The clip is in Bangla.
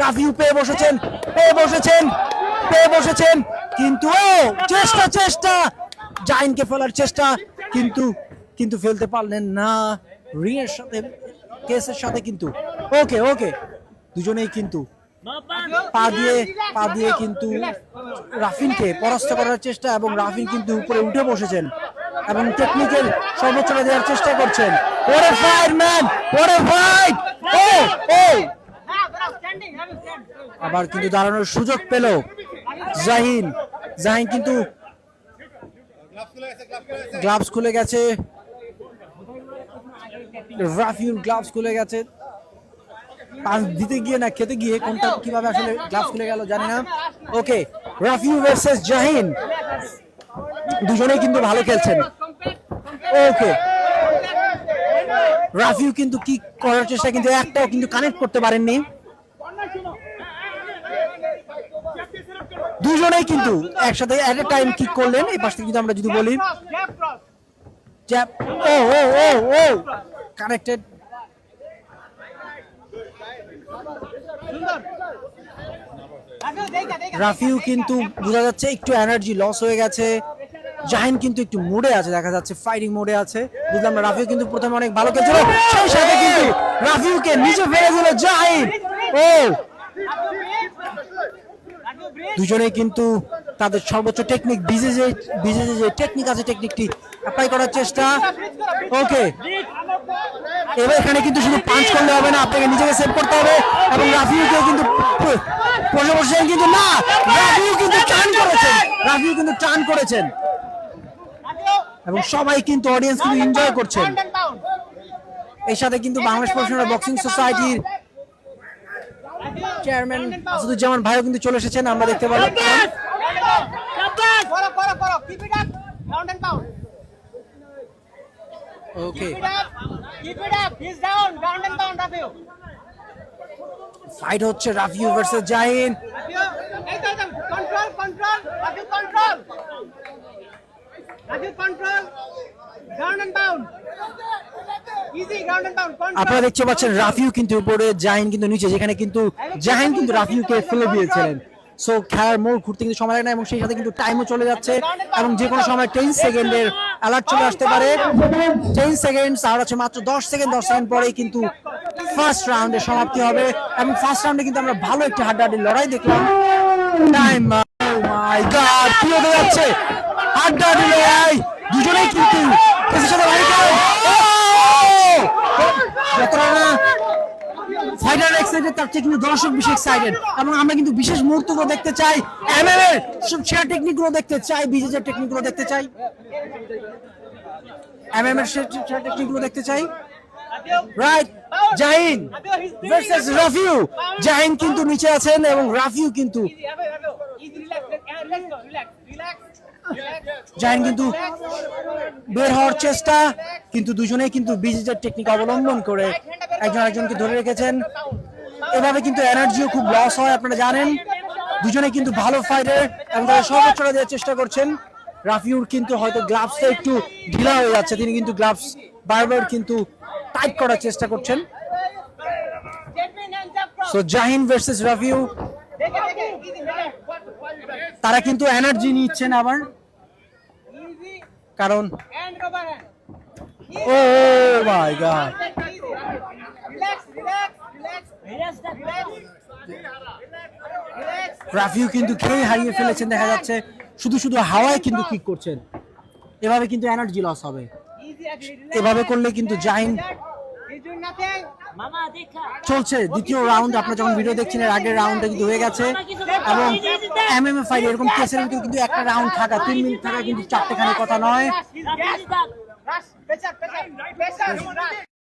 রাফিউ পেয়ে বসেছেন কিন্তু চেষ্টা জাহিনকে ফেলার চেষ্টা কিন্তু ফেলতে পারলেন না রিংয়ের সাথে কেসের সাথে কিন্তু ওকে দুজনেই কিন্তু পা দিয়ে কিন্তু রাফিনকে পরাস্ত করার চেষ্টা এবং রাফিন কিন্তু উপরে উঠে বসেছেন এবং টেকনিক্যাল সর্বোচ্চটা দেওয়ার চেষ্টা করছেন। ওরে ফাইট ম্যান, ওরে ফাইট! আবার কিন্তু দাঁড়ানোর সুযোগ পেল জাহিন কিন্তু গ্লাভস খুলে গেছে, রাফিউর গ্লাভস খুলে গেছে। পাঁচ দিতে গিয়ে না খেতে গিয়ে কোনটা কিভাবে আসলে গ্লাভস খুলে গেল জানি না। ওকে, রাফিউ ভার্সেস জাহিন, দুজনেই কিন্তু ভালো খেলছেন। ওকে, রাফিউ কিন্তু কি করার চেষ্টা কিন্তু একটাও কিন্তু কানেক্ট করতে পারেননি। দুজনেই কিন্তু একসাথে এট এ টাইম কিক করলেন। এই পাশ থেকে কিন্তু আমরা যদি বলি জ্যাব, ও কানেক্টেড। রাফিউ কিন্তু বোঝা যাচ্ছে একটু এনার্জি লস হয়ে গেছে। জাহিন কিন্তু একটু মোডে আছে, দেখা যাচ্ছে ফাইটিং মোডে আছে। বুঝলাম না, রাফিউ কিন্তু প্রথমে অনেক ভালো খেলছিল, সেই সাথে কিন্তু রাফিউকে নিচে ফেলে দিল জাহিন। দুজনেই কিন্তু তাদের সর্বোচ্চ টেকনিক, বিজে যে টেকনিক আছে টেকনিকটি অ্যাপ্লাই করার চেষ্টা। ওকে, এবার এখানে কিন্তু শুধু পাঞ্চ করলে হবে না, আপনাকে নিজেকে সেভ করতে হবে এবং রাফিউকে কিন্তু বসেছেন কিন্তু না, রাফিউ কিন্তু টার্ন করেছেন এবং সবাই কিন্তু অডিয়েন্স কিন্তু এনজয় করছেন। এর সাথে কিন্তু বাংলাদেশ প্রফেশনাল বক্সিং সোসাইটির চেয়ারম্যান আসাদুজ্জামান ভাইও কিন্তু চলে এসেছেন, আমরা দেখতে পাবো। ওকে, ফাইট হচ্ছে রাফিউ ভার্সেস জাহিন। আপনারা দেখতে পাচ্ছেন রাফিউ কিন্তু উপরে, জাহিন কিন্তু নিচে, যেখানে কিন্তু জাহিন কিন্তু রাফিউকে ফেলে দিয়েছিলেন। সো খেলার মোড় ঘুরতে কিন্তু সময় লাগে না এবং সেই সাথে কিন্তু টাইমও চলে যাচ্ছে এবং যে কোনো সময় 10 সেকেন্ডের অ্যালার্ট চলে আসতে পারে। 10 সেকেন্ড আর আছে মাত্র 10 সেকেন্ড পরেই কিন্তু ফার্স্ট রাউন্ডের সমাপ্তি হবে এবং ফার্স্ট রাউন্ডে কিন্তু আমরা ভালো একটি হাড্ডাহাড্ডি লড়াই দেখলাম। টাইম, ও মাই গড, কি হতে যাচ্ছে! হাড্ডাহাড্ডি লড়াই, দুজনেই কিন্তু এর সাথে ভাই করে যতটা না ফাইটার এক্সাইটেড তার থেকে কিন্তু দর্শক বেশি এক্সাইটেড এবং আমরা কিন্তু বিশেষ মুহূর্তগুলো দেখতে চাই, এমএমএ এর সব সেরা টেকনিকগুলো দেখতে চাই, বিজেজের টেকনিকগুলো দেখতে চাই, এমএমএ এর সেরা টেকনিকগুলো দেখতে চাই। Right, Jahin versus Rafiu. জাহিন কিন্তু নিচে আছেন এবং রাফিউ কিন্তু জাহিন কিন্তু বের হওয়ার চেষ্টা, কিন্তু দুজনেই কিন্তু বিজেজের টেকনিক অবলম্বন করে একজন আরেকজনকে ধরে রেখেছেন। এভাবে কিন্তু এনার্জিও খুব লস হয়, আপনারা জানেন। দুজনে কিন্তু ভালো ফাইটার এবং তারা সর্বোচ্চটা দেওয়ার চেষ্টা করছেন। রাফিউর কিন্তু হয়তো গ্লাভসটা একটু ঢিলা হয়ে যাচ্ছে, তিনি কিন্তু গ্লাভস বারবার কিন্তু টাইট করার চেষ্টা করছেন। সো জাহিন ভার্সেস রাফিউ, তারা কিন্তু এনার্জি নিচ্ছেন আবার, কারণ ও মাই গড, রাফিউ কিন্তু খেয়ে হারিয়ে ফেলেছেন, দেখা যাচ্ছে শুধু হাওয়ায় কিন্তু কিক করছেন। এভাবে কিন্তু এনার্জি লস হবে, এভাবে করলে কিন্তু জাহিন চলছে দ্বিতীয় রাউন্ড। আপনারা যখন ভিডিও দেখছেন এর আগের রাউন্ডটা কিন্তু হয়ে গেছে এবং এমএমএ ফাইট এরকম কেসের কিন্তু একটা রাউন্ড থাকা, 3 মিনিট থাকা কিন্তু চারটেখানি কথা নয়।